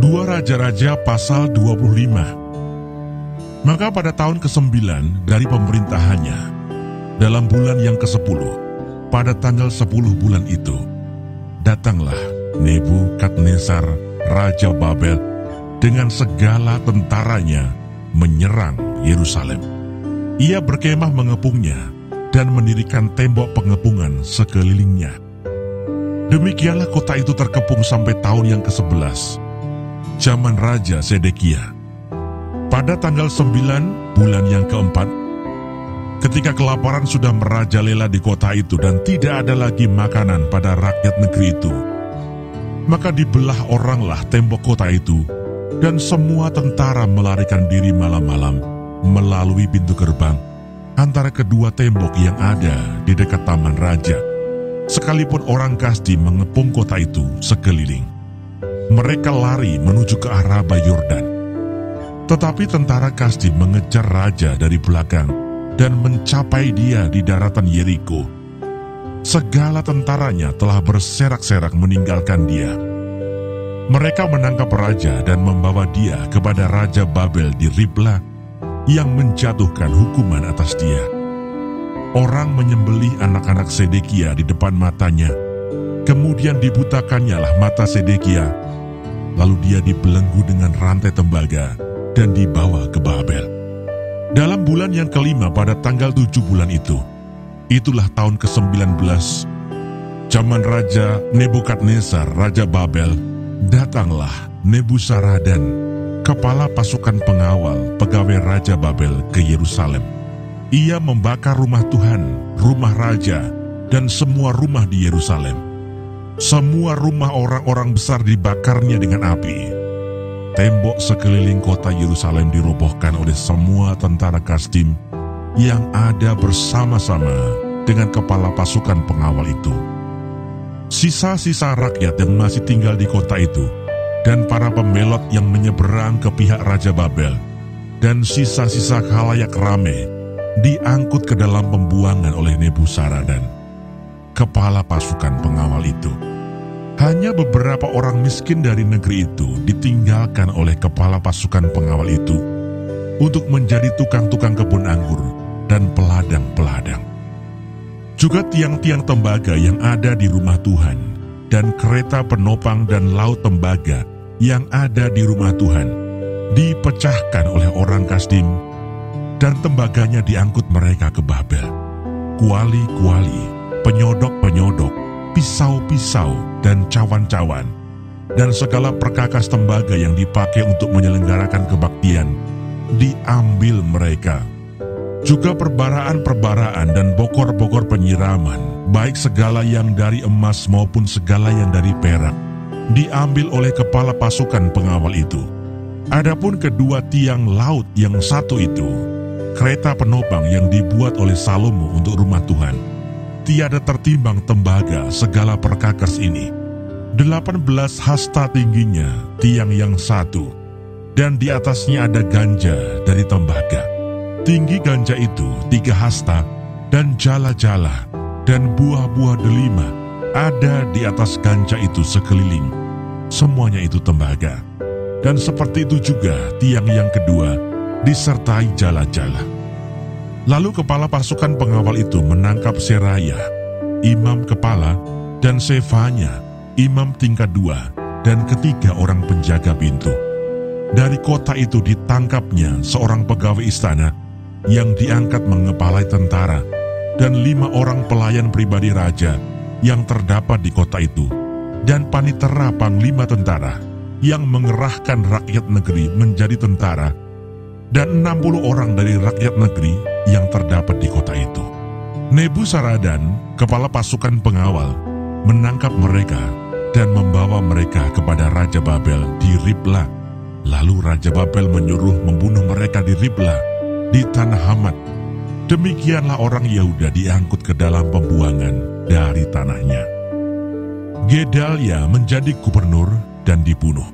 2 Raja-Raja pasal 25. Maka pada tahun ke-9 dari pemerintahannya, dalam bulan yang ke-10, pada tanggal 10 bulan itu, datanglah Nebukadnezar, Raja Babel, dengan segala tentaranya menyerang Yerusalem. Ia berkemah mengepungnya dan mendirikan tembok pengepungan sekelilingnya. Demikianlah kota itu terkepung sampai tahun yang ke-11, zaman Raja Sedekia. Pada tanggal 9 bulan yang ke-4, ketika kelaparan sudah merajalela di kota itu dan tidak ada lagi makanan pada rakyat negeri itu, maka dibelah oranglah tembok kota itu, dan semua tentara melarikan diri malam-malam melalui pintu gerbang antara kedua tembok yang ada di dekat taman raja. Sekalipun orang Kasdi mengepung kota itu sekeliling, mereka lari menuju ke arah Yordan. Tetapi tentara Kasdi mengejar raja dari belakang dan mencapai dia di daratan Yeriko. Segala tentaranya telah berserak-serak meninggalkan dia. Mereka menangkap raja dan membawa dia kepada Raja Babel di Ribla yang menjatuhkan hukuman atas dia. Orang menyembelih anak-anak Sedekia di depan matanya, kemudian dibutakannya lah mata Sedekia, lalu dia dibelenggu dengan rantai tembaga dan dibawa ke Babel. Dalam bulan yang ke-5 pada tanggal 7 bulan itu, itulah tahun ke-19, zaman Raja Nebukadnezar, Raja Babel, datanglah Nebuzaradan, kepala pasukan pengawal pegawai Raja Babel ke Yerusalem. Ia membakar rumah Tuhan, rumah raja, dan semua rumah di Yerusalem. Semua rumah orang-orang besar dibakarnya dengan api. Tembok sekeliling kota Yerusalem dirobohkan oleh semua tentara Kasdim yang ada bersama-sama dengan kepala pasukan pengawal itu. Sisa-sisa rakyat yang masih tinggal di kota itu, dan para pemelot yang menyeberang ke pihak Raja Babel, dan sisa-sisa khalayak rame, diangkut ke dalam pembuangan oleh Nebuzaradan, kepala pasukan pengawal itu. Hanya beberapa orang miskin dari negeri itu ditinggalkan oleh kepala pasukan pengawal itu untuk menjadi tukang-tukang kebun anggur dan peladang-peladang. Juga tiang-tiang tembaga yang ada di rumah Tuhan dan kereta penopang dan laut tembaga yang ada di rumah Tuhan dipecahkan oleh orang Kasdim, dan tembaganya diangkut mereka ke Babel. Kuali-kuali, penyodok-penyodok, pisau-pisau, dan cawan-cawan, dan segala perkakas tembaga yang dipakai untuk menyelenggarakan kebaktian, diambil mereka. Juga perbaraan-perbaraan dan bokor-bokor penyiraman, baik segala yang dari emas maupun segala yang dari perak, diambil oleh kepala pasukan pengawal itu. Adapun kedua tiang laut yang satu itu, kereta penopang yang dibuat oleh Salomo untuk rumah Tuhan, tiada tertimbang tembaga segala perkakas ini. 18 hasta tingginya tiang yang satu, dan di atasnya ada ganja dari tembaga. Tinggi ganja itu 3 hasta, dan jala-jala dan buah-buah delima ada di atas ganja itu sekeliling. Semuanya itu tembaga. Dan seperti itu juga tiang yang kedua, disertai jala-jala. Lalu kepala pasukan pengawal itu menangkap Seraya, imam kepala, dan Sefanya, imam tingkat 2, dan ketiga orang penjaga pintu. Dari kota itu ditangkapnya seorang pegawai istana yang diangkat mengepalai tentara, dan 5 orang pelayan pribadi raja yang terdapat di kota itu, dan panitera panglima tentara yang mengerahkan rakyat negeri menjadi tentara, dan 60 orang dari rakyat negeri yang terdapat di kota itu. Nebuzaradan, kepala pasukan pengawal, menangkap mereka dan membawa mereka kepada Raja Babel di Ribla. Lalu Raja Babel menyuruh membunuh mereka di Ribla, di tanah Hamat. Demikianlah orang Yehuda diangkut ke dalam pembuangan dari tanahnya. Gedalia menjadi gubernur dan dibunuh.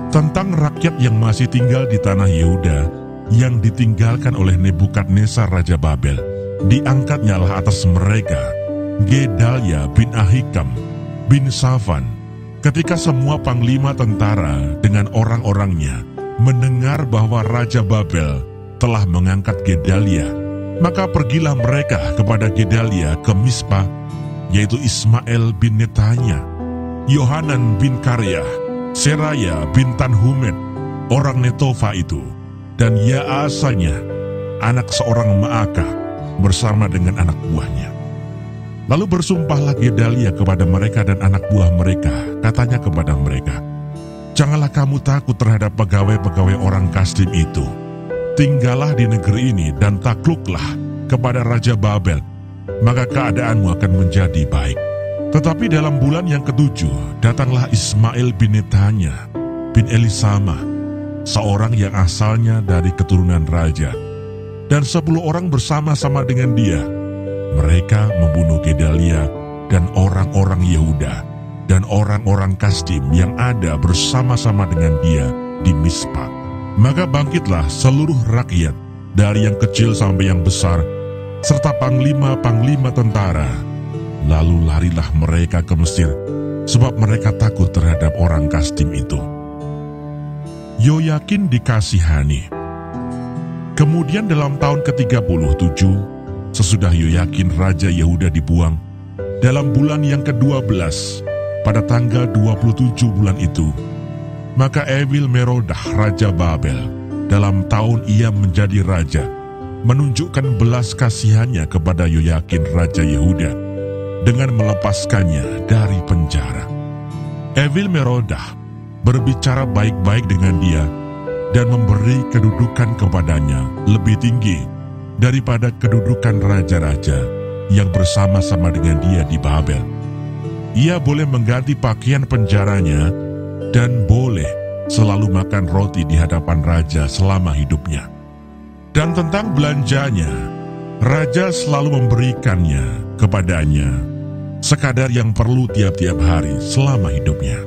Tentang rakyat yang masih tinggal di tanah Yehuda yang ditinggalkan oleh Nebukadnezar Raja Babel, diangkatnya lah atas mereka Gedalia bin Ahikam bin Safan Ketika semua panglima tentara dengan orang-orangnya mendengar bahwa Raja Babel telah mengangkat Gedalia, maka pergilah mereka kepada Gedalia ke Mispa, yaitu Ismail bin Netanya, Yohanan bin Karyah, Seraya bin Tanhumet, orang Netofa itu, dan Yaasanya, anak seorang Maakah, bersama dengan anak buahnya. Lalu bersumpahlah Gedalia kepada mereka dan anak buah mereka, katanya kepada mereka, "Janganlah kamu takut terhadap pegawai-pegawai orang Kasdim itu. Tinggallah di negeri ini dan takluklah kepada Raja Babel, maka keadaanmu akan menjadi baik." Tetapi dalam bulan yang ketujuh, datanglah Ismail bin Netanya bin Elisama, seorang yang asalnya dari keturunan raja, dan 10 orang bersama-sama dengan dia. Mereka membunuh Gedalia dan orang-orang Yehuda dan orang-orang Kasdim yang ada bersama-sama dengan dia di Mispa. Maka bangkitlah seluruh rakyat, dari yang kecil sampai yang besar, serta panglima-panglima tentara. Lalu larilah mereka ke Mesir, sebab mereka takut terhadap orang Kasdim itu. Yoyakin dikasihani. Kemudian dalam tahun ke-37, sesudah Yoyakin Raja Yehuda dibuang, dalam bulan yang ke-12, pada tanggal 27 bulan itu, maka Evil Merodah Raja Babel, dalam tahun ia menjadi raja, menunjukkan belas kasihannya kepada Yoyakin Raja Yehuda, dengan melepaskannya dari penjara. Evil Merodah berbicara baik-baik dengan dia, dan memberi kedudukan kepadanya lebih tinggi daripada kedudukan raja-raja yang bersama-sama dengan dia di Babel. Ia boleh mengganti pakaian penjaranya dan boleh selalu makan roti di hadapan raja selama hidupnya. Dan tentang belanjanya, raja selalu memberikannya kepadanya sekadar yang perlu tiap-tiap hari selama hidupnya.